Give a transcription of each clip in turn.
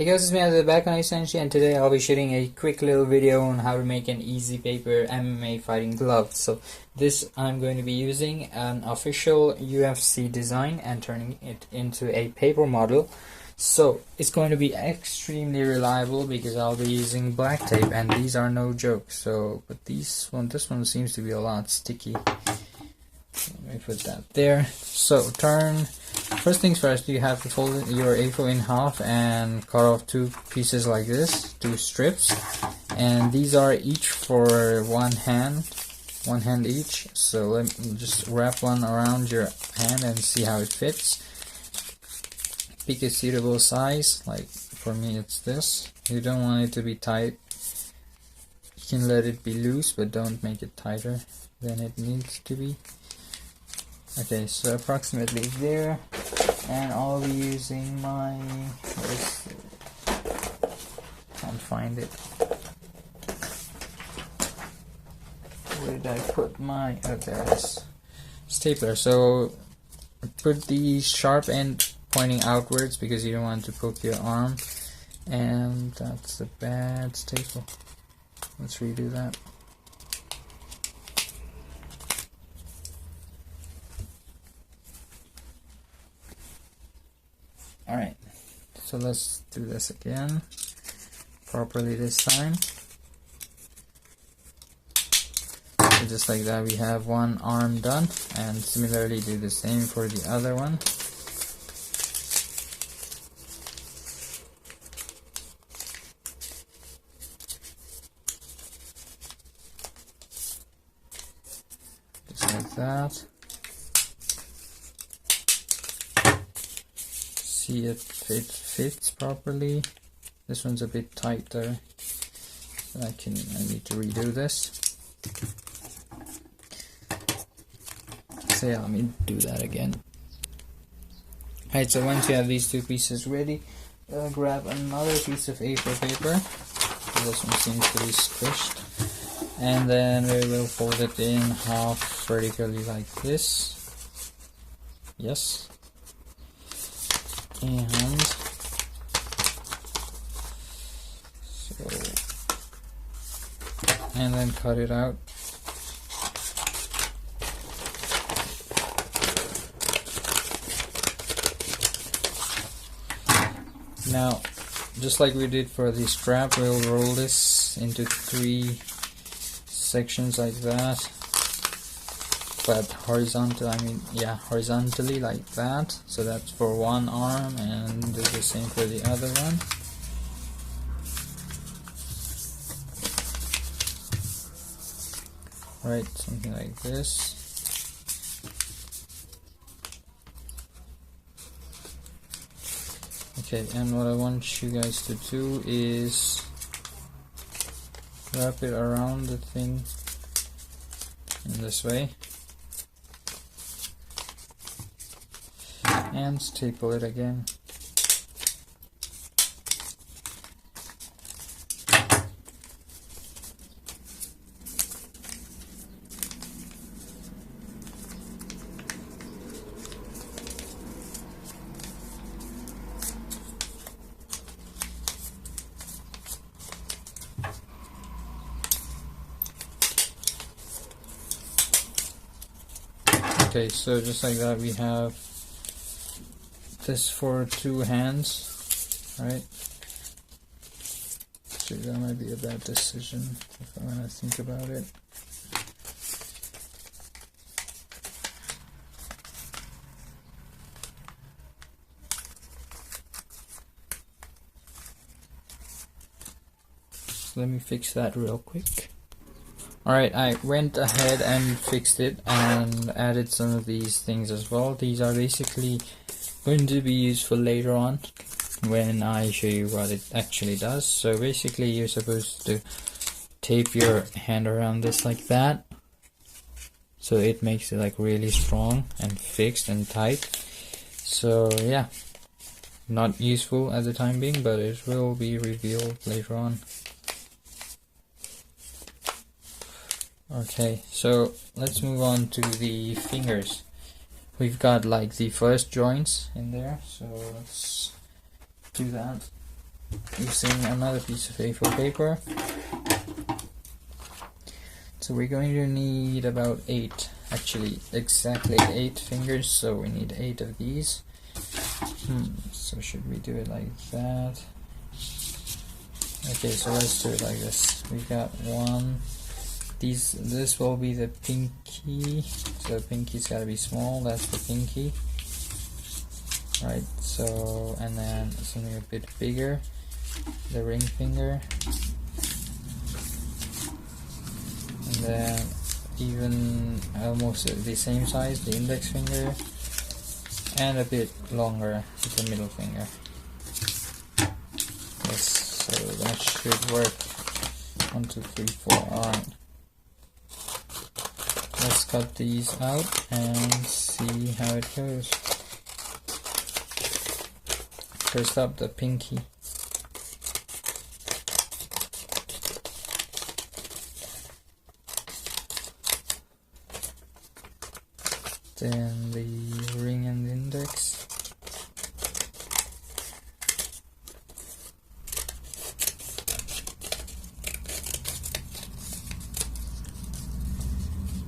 Hey guys, it's me at the back on Essentially, and today I'll be shooting a quick little video on how to make an easy paper MMA fighting glove. So this I'm going to be using an official UFC design and turning it into a paper model. So it's going to be extremely reliable because I'll be using black tape, and these are no joke. So, but this one seems to be a lot sticky. Let me put that there. So first things first, you have to fold your A4 in half and cut off two pieces like this, two strips, and these are each for one hand each. So let me just wrap one around your hand and see how it fits. Pick a suitable size, like for me it's this. You don't want it to be tight. You can let it be loose, but don't make it tighter than it needs to be. Okay, so approximately there, and I'll be using my, can't find it. Where did I put my, oh there it is, stapler. So put the sharp end pointing outwards because you don't want to poke your arm, and that's a bad staple. Let's redo that. Alright, so let's do this again properly this time. So just like that, we have one arm done, and similarly do the same for the other one. Just like that. See if it fits properly. This one's a bit tighter. I need to redo this. So yeah, let me do that again. Alright, so once you have these two pieces ready, grab another piece of A4 paper. This one seems to be squished. And then we will fold it in half vertically like this. Yes. And so, and then cut it out. Now, just like we did for the strap, we'll roll this into 3 sections like that, but horizontally like that. So that's for one arm, and do the same for the other one. Right, something like this. Okay, and what I want you guys to do is wrap it around the thing in this way and staple it again. Okay, so just like that, we have this for 2 hands, right? So that might be a bad decision if I want to think about it. So let me fix that real quick. Alright, I went ahead and fixed it and added some of these things as well. These are basically going to be useful later on when I show you what it actually does. So basically you're supposed to tape your hand around this like that, so it makes it like really strong and fixed and tight. So yeah, not useful at the time being, but it will be revealed later on. Okay, so let's move on to the fingers. We've got like the first joints in there, so let's do that. using another piece of A4 paper. So we're going to need about 8, actually exactly 8 fingers, so we need 8 of these. So should we do it like that? Okay, so let's do it like this. We got 1. This will be the pinky, so the pinky's gotta be small, that's the pinky. Right, so, and then something a bit bigger, the ring finger. And then even almost the same size, the index finger. And a bit longer with the middle finger. Yes, so that should work. 1, 2, 3, 4, alright. Let's cut these out and see how it goes. First up, the pinky. Then the ring and index.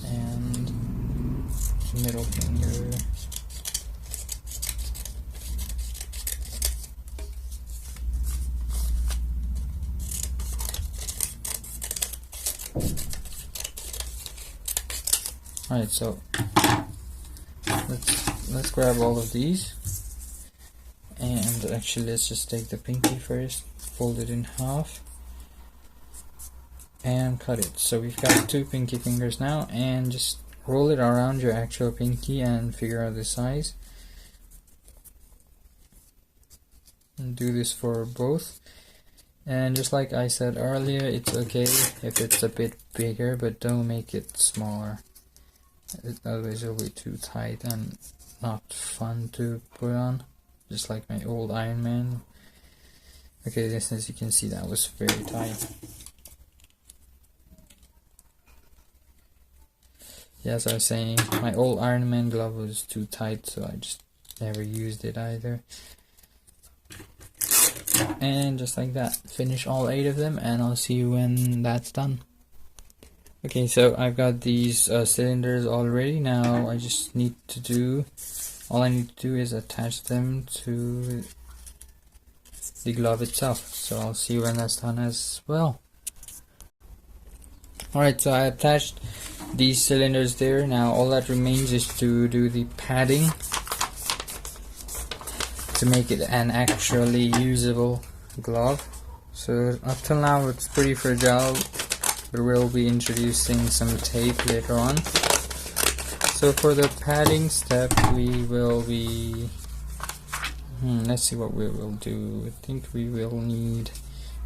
And middle finger. Alright, so let's grab all of these, and actually let's just take the pinky first, fold it in half and cut it. So we've got 2 pinky fingers now, and just roll it around your actual pinky and figure out the size, and do this for both. And just like I said earlier, it's okay if it's a bit bigger, but don't make it smaller. Otherwise it'll be too tight and not fun to put on, just like my old Iron Man. Okay, this, as you can see, that was very tight. Yeah, as I was saying, my old Iron Man glove was too tight, so I just never used it either. And just like that, finish all 8 of them, and I'll see you when that's done. Okay, so I've got these cylinders already. Now I just need to do, all I need to do is attach them to the glove itself. So I'll see you when that's done as well. Alright, so I attached these cylinders there. Now all that remains is to do the padding to make it an actually usable glove. So up till now it's pretty fragile, but we'll be introducing some tape later on. So for the padding step, we will be let's see what we will do. I think we will need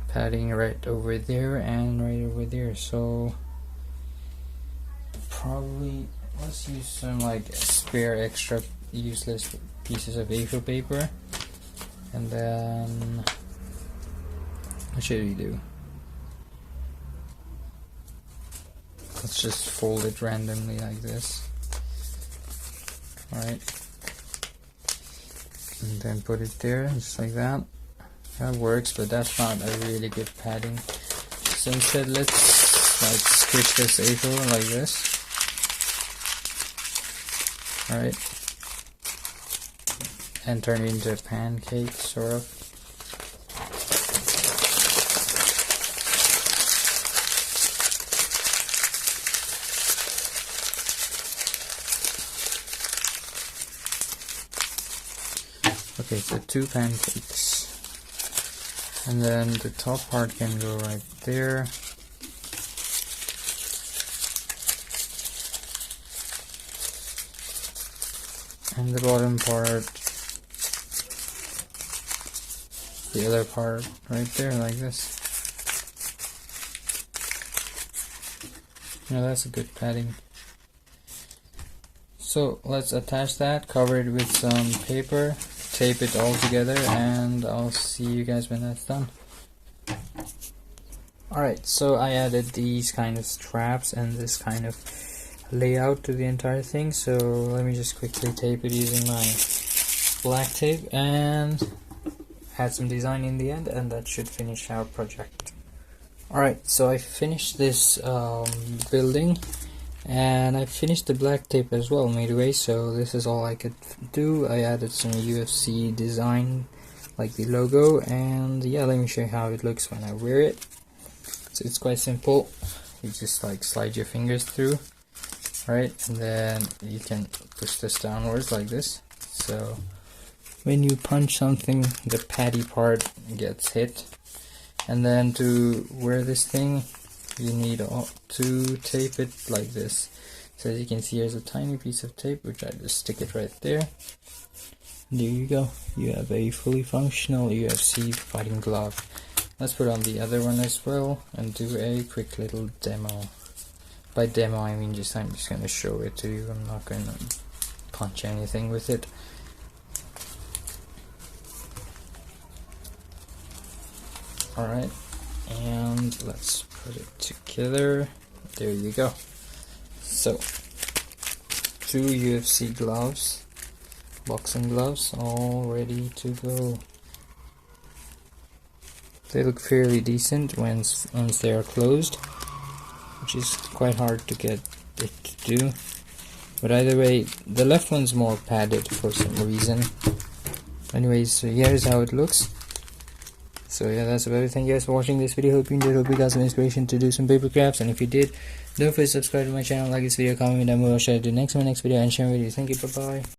padding right over there and right over there, so probably let's use some like spare extra useless pieces of A4 paper. And then what should we do? Let's just fold it randomly like this. Alright. And then put it there, just like that. That works, but that's not a really good padding. So instead, let's like squish this A4 like this. Alright. And turn it into a pancake, sort of. Okay, so 2 pancakes, and then the top part can go right there. And the bottom part, the other part right there, like this. Now that's a good padding. So let's attach that, cover it with some paper, tape it all together, and I'll see you guys when that's done. Alright, so I added these kind of straps and this kind of layout to the entire thing, so let me just quickly tape it using my black tape, and add some design in the end, and that should finish our project. Alright, so I finished this building, and I finished the black tape as well midway, so this is all I could do. I added some UFC design like the logo, and yeah, let me show you how it looks when I wear it. So it's quite simple. You just like slide your fingers through, right, and then you can push this downwards like this. So when you punch something, the paddy part gets hit. And then to wear this thing, you need to tape it like this. So as you can see, here's a tiny piece of tape, which I just stick it right there. There you go. You have a fully functional UFC fighting glove. Let's put on the other one as well and do a quick little demo. By demo, I mean I'm just going to show it to you. I'm not going to punch anything with it. Alright, and let's put it together. There you go. So, 2 UFC gloves, boxing gloves, all ready to go. They look fairly decent once they are closed, which is quite hard to get it to do. But either way, the left one's more padded for some reason. Anyways, so here's how it looks. So yeah, that's about it. Thank you guys for watching this video. Hope you enjoyed. Hope you got some inspiration to do some paper crafts. And if you did, don't forget to subscribe to my channel, like this video, comment down below, share the next video, and share my video. Thank you. Bye bye.